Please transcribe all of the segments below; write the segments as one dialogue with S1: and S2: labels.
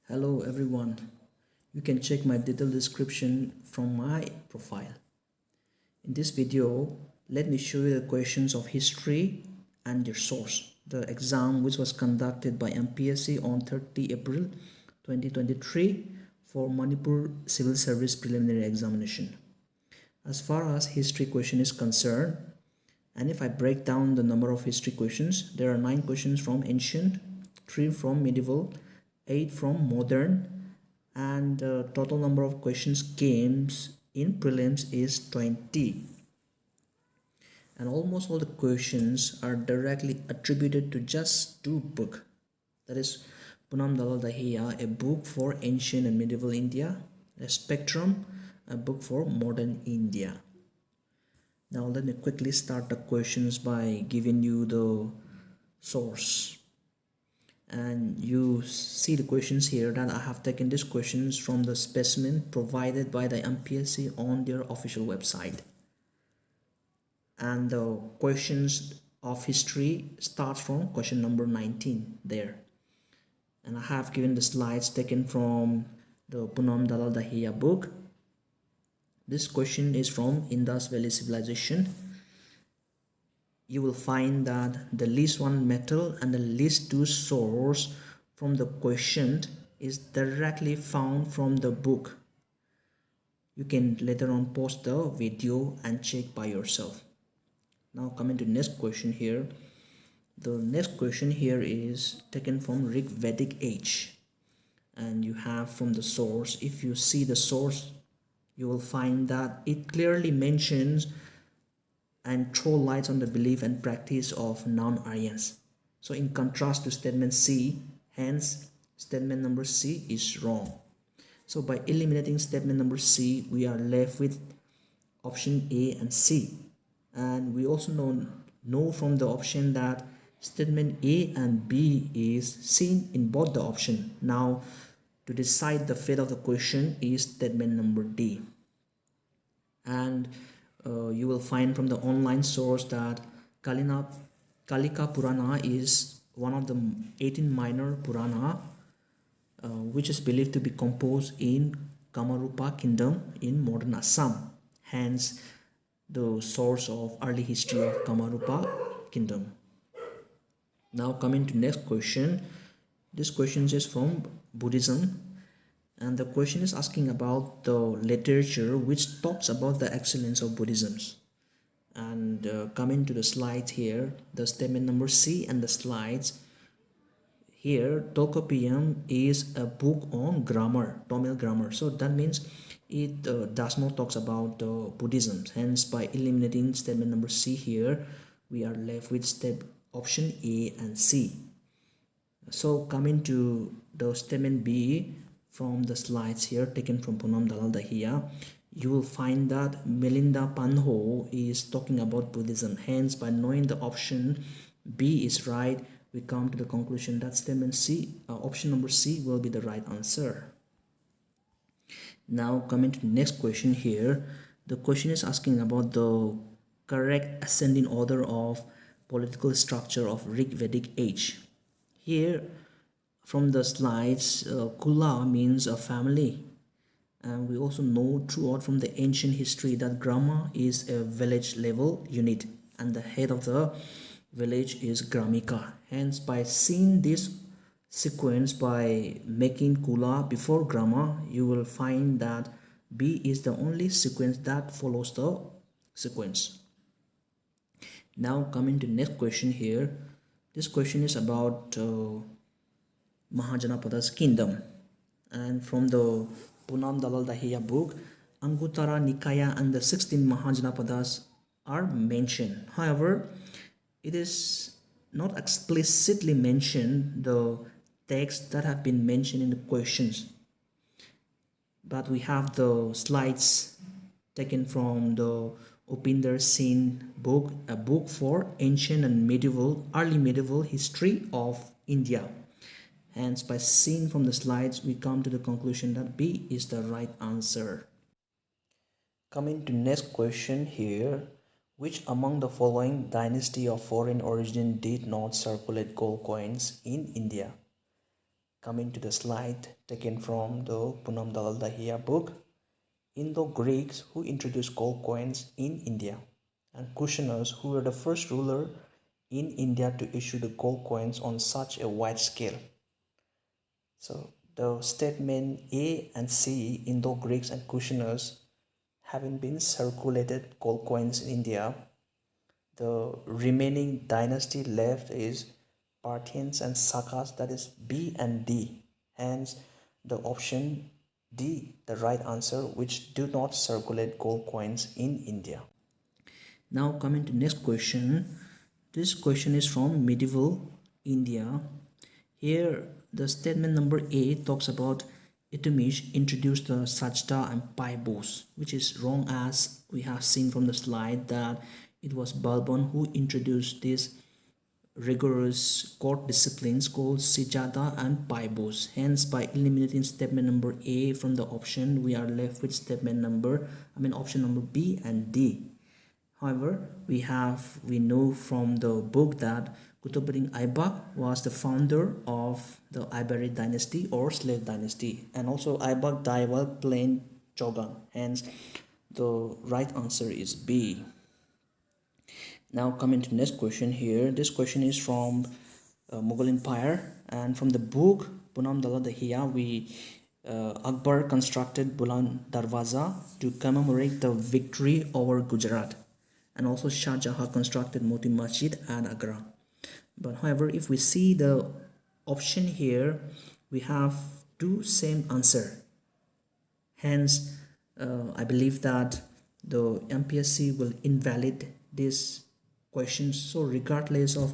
S1: Hello everyone. You can check my detailed description from my profile. In this video, let me show you the questions of history and their source. The exam which was conducted by MPSC on 30 April 2023 for Manipur Civil Service Preliminary Examination. As far as history question is concerned, and if I break down the number of history questions, there are 9 questions from ancient, 3 from medieval, 8 from modern, and the total number of questions games in prelims is 20. And almost all the questions are directly attributed to just 2 books. That is Punam Dalal Dahiya, a book for ancient and medieval India, a Spectrum, a book for modern India. Now let me quickly start the questions by giving you the source. And you see the questions here that I have taken these questions from the specimen provided by the MPSC on their official website. And the questions of history start from question number 19 there. And I have given the slides taken from the Punam Dalal Dahiya book. This question is from Indus Valley Civilization. You will find that the least 1 metal and the least 2 source from the question is directly found from the book. You can later on pause the video and check by yourself. Now coming to next question here. The next question here is taken from Rig Vedic age, and you have from the source. If you see the source, you will find that it clearly mentions and throw lights on the belief and practice of non-Aryans. So in contrast to statement C, hence statement number C is wrong. So by eliminating statement number C, we are left with option A and C. And we also know from the option that statement A and B is seen in both the option. Now to decide the fate of the question is statement number D. And you will find from the online source that Kalika Purana is one of the 18 minor Purana which is believed to be composed in Kamarupa kingdom in modern Assam, hence the source of early history of Kamarupa kingdom. Now coming to next question. This question is from Buddhism, and the question is asking about the literature which talks about the excellence of Buddhism. And coming to the slides here, the statement number C and the slides here, Tolkappiyam is a book on grammar, Tamil grammar. So that means it does not talks about Buddhism. Hence by eliminating statement number C here, we are left with option A and C. So coming to the statement B from the slides here taken from Punam Dalal Dahiya, you will find that Melinda Panho is talking about Buddhism. Hence by knowing the option B is right, we come to the conclusion that statement C, option number C will be the right answer. Now coming to the next question here, the question is asking about the correct ascending order of political structure of Rig Vedic age. Here from the slides, Kula means a family, and we also know throughout from the ancient history that Grama is a village level unit and the head of the village is Gramika. Hence by seeing this sequence, by making Kula before Grama, you will find that B is the only sequence that follows the sequence. Now coming to next question here. This question is about Mahajanapada's kingdom, and from the Punam Dalal Dahiya book, Anguttara Nikaya and the 16 Mahajanapadas are mentioned. However, it is not explicitly mentioned the texts that have been mentioned in the questions, but we have the slides taken from the Upinder Singh book, a book for ancient and medieval, early medieval history of India. Hence, by seeing from the slides, we come to the conclusion that B is the right answer. Coming to next question here, which among the following dynasty of foreign origin did not circulate gold coins in India? Coming to the slide taken from the Punam Dalal Dahiya book. Indo-Greeks who introduced gold coins in India, and Kushanas who were the first ruler in India to issue the gold coins on such a wide scale. So the statement A and C, Indo-Greeks and Kushanas, having been circulated gold coins in India, the remaining dynasty left is Parthians and Sakas, that is B and D. Hence, the option D, the right answer, which do not circulate gold coins in India. Now coming to next question. This question is from medieval India. Here the statement number A talks about Iltutmish introduced the sajda and paibos, which is wrong, as we have seen from the slide that it was Balban who introduced these rigorous court disciplines called sijada and paibos. Hence, by eliminating statement number A from the option, we are left with option number B and D. However, we know from the book that Qutbuddin Aibak was the founder of the Iberid dynasty or slave dynasty, and also Aibak died while playing Chogan. Hence, the right answer is B. Now coming to the next question here. This question is from Mughal Empire, and from the book Punam Dala Dahiya, Akbar constructed Buland Darwaza to commemorate the victory over Gujarat, and also Shah Jahan constructed Moti Masjid and Agra. But however, if we see the option here, we have two same answer. Hence, I believe that the MPSC will invalid this questions. So regardless of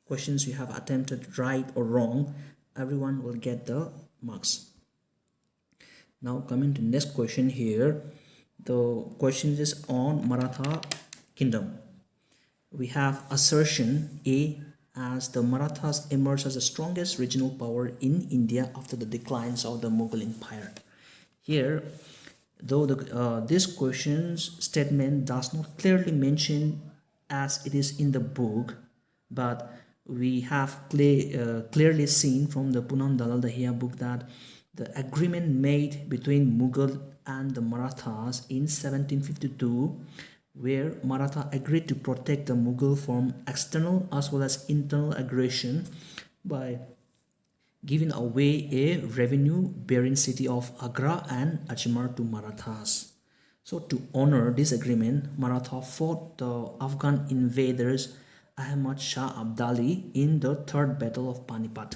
S1: questions you have attempted right or wrong, everyone will get the marks. Now coming to next question here. The question is on Maratha kingdom. We have assertion A as the Marathas emerged as the strongest regional power in India after the declines of the Mughal Empire. Here, though this question's statement does not clearly mention as it is in the book, but we have clearly seen from the Punam Dalal Dahiya book that the agreement made between Mughal and the Marathas in 1752, where Maratha agreed to protect the Mughal from external as well as internal aggression by giving away a revenue-bearing city of Agra and Ajmer to Marathas. So to honor this agreement, Maratha fought the Afghan invaders Ahmad Shah Abdali in the Third Battle of Panipat.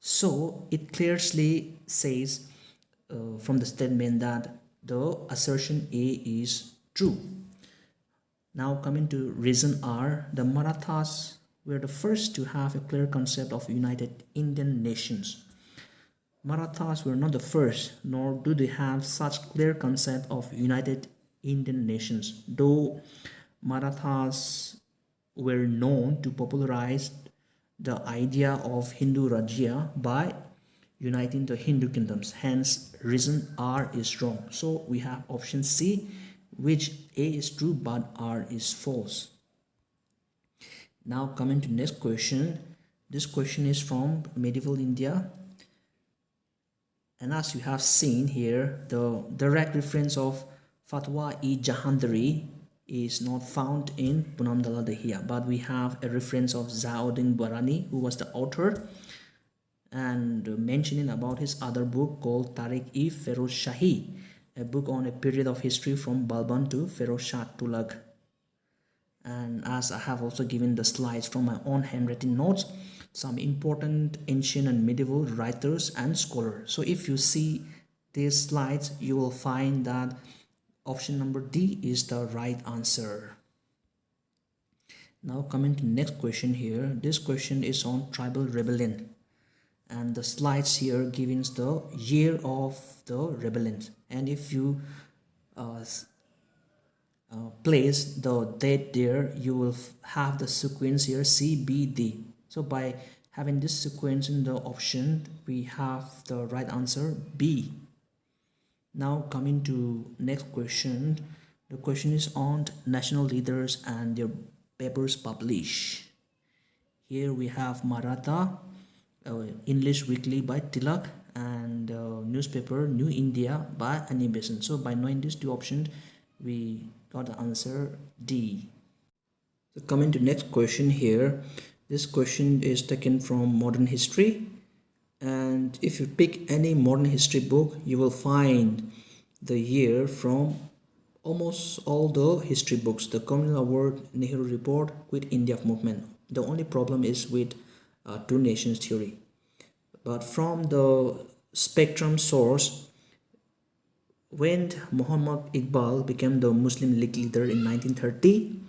S1: So it clearly says from the statement that the assertion A is true. Now coming to reason R, the Marathas were the first to have a clear concept of united Indian nations. Marathas were not the first, nor do they have such clear concept of united Indian nations, though Marathas were known to popularize the idea of Hindu Rajya by uniting the Hindu kingdoms. Hence, reason R is wrong. So we have option C, which A is true but R is false. Now coming to next question. This question is from medieval India. And as you have seen here, the direct reference of Fatwa-e-Jahandari is not found in Punam Dalal Dahiya, but we have a reference of Zauddin Barani, who was the author, and mentioning about his other book called Tariq-e-Feroz Shahi, a book on a period of history from Balban to Feroz Shah Tughlaq. And as I have also given the slides from my own handwritten notes, some important ancient and medieval writers and scholars. So if you see these slides, you will find that option number D is the right answer. Now coming to next question here. This question is on tribal rebellion, and the slides here giving the year of the rebellion, and if you place the date there, you will have the sequence here C, B, D. So by having this sequence in the option, we have the right answer B. Now coming to next question. The question is on national leaders and their papers published. Here we have Maratha, English Weekly by Tilak, and newspaper New India by Annie Besant. So by knowing these two options, we got the answer D. So coming to next question here, this question is taken from modern history, and if you pick any modern history book, you will find the year from almost all the history books: the Communal Award, Nehru Report, Quit India Movement. The only problem is with two nations theory. But from the spectrum source, when Muhammad Iqbal became the Muslim League leader in 1930,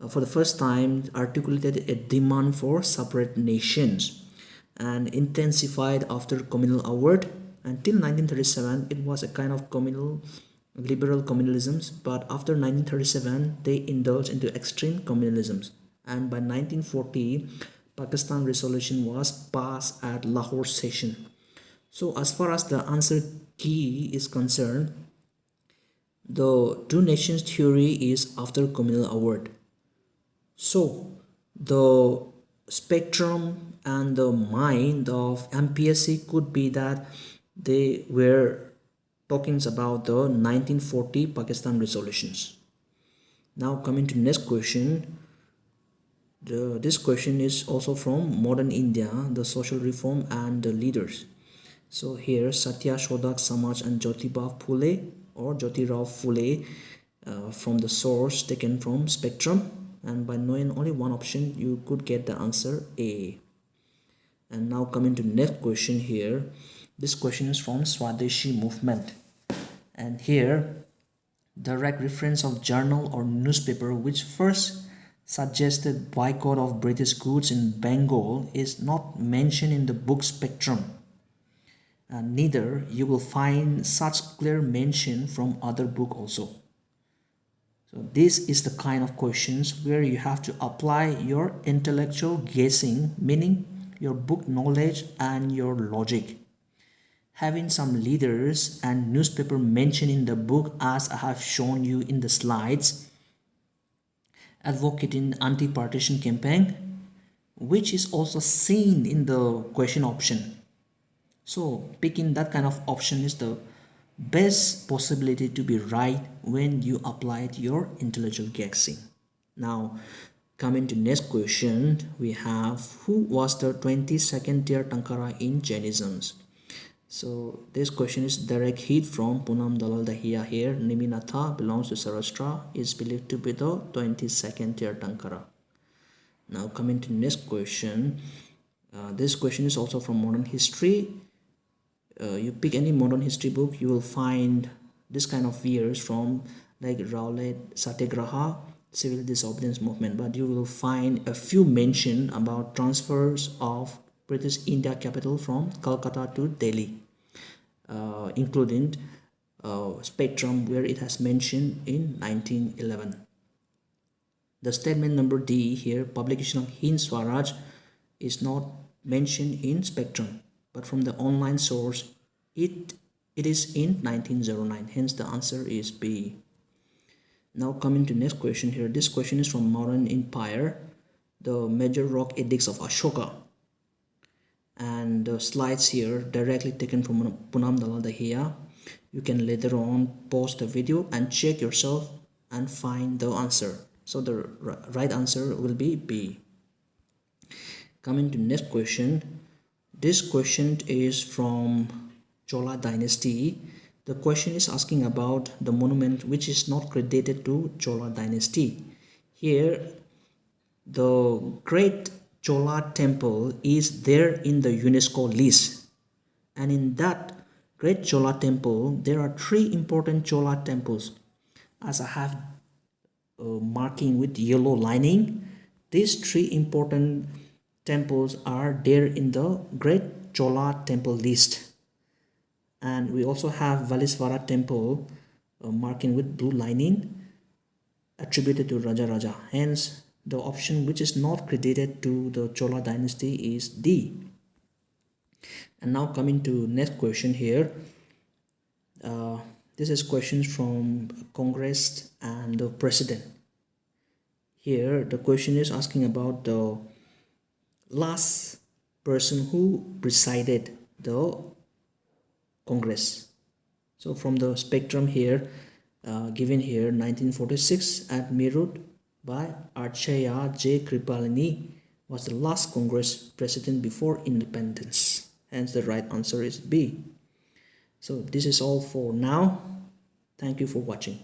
S1: for the first time articulated a demand for separate nations, and intensified after communal award. Until 1937 it was a kind of communal liberal communalisms, but after 1937 they indulged into extreme communalisms, and by 1940 Pakistan resolution was passed at Lahore session. So as far as the answer key is concerned, the two nations theory is after communal award. So the spectrum and the mind of MPSC could be that they were talking about the 1940 Pakistan resolutions. Now coming to next question. This question is also from modern India, the social reform and the leaders. So here Satya Shodak Samaj and Jyotiba Phule or Jyotirao Phule from the source taken from spectrum, and by knowing only one option you could get the answer A. And now coming to next question here, this question is from Swadeshi movement, and here direct reference of journal or newspaper which first suggested boycott of British goods in Bengal is not mentioned in the book Spectrum. Neither you will find such clear mention from other book also. So this is the kind of questions where you have to apply your intellectual guessing, meaning your book knowledge and your logic. Having some leaders and newspaper mentioned in the book as I have shown you in the slides, advocating anti-partition campaign, which is also seen in the question option. So picking that kind of option is the best possibility to be right when you applied your intellectual guessing. Now coming to next question, we have who was the 22nd Tirthankara in Jainism? So this question is direct hit from Punam Dalal Dahiya here. Niminatha belongs to Sarastra, is believed to be the 22nd Tirthankara. Now coming to next question, this question is also from modern history. You pick any modern history book, you will find this kind of years from like Rowlatt Satyagraha, civil disobedience movement, but you will find a few mention about transfers of British India capital from Calcutta to Delhi, including Spectrum where it has mentioned in 1911. The statement number D here, publication of Hind Swaraj, is not mentioned in Spectrum, but from the online source it is in 1909, hence the answer is B. Now coming to next question here, this question is from Mauryan Empire, the major rock edicts of Ashoka, and the slides here directly taken from Punam Dalal Dahiya. You can later on pause the video and check yourself and find the answer. So the right answer will be B. Coming to next question, this question is from Chola dynasty. The question is asking about the monument which is not credited to Chola dynasty. Here the great Chola temple is there in the UNESCO list, and in that great Chola temple there are three important Chola temples. As I have marking with yellow lining, these three important temples are there in the great Chola temple list. And we also have Valisvara temple marking with blue lining attributed to Raja Raja. Hence the option which is not credited to the Chola dynasty is D. And now coming to next question here. This is questions from Congress and the President. Here the question is asking about the last person who presided the Congress. So from the spectrum here, given here, 1946 at Meerut by Archaya J. Kripalani was the last Congress president before independence. Hence the right answer is B. So this is all for now. Thank you for watching.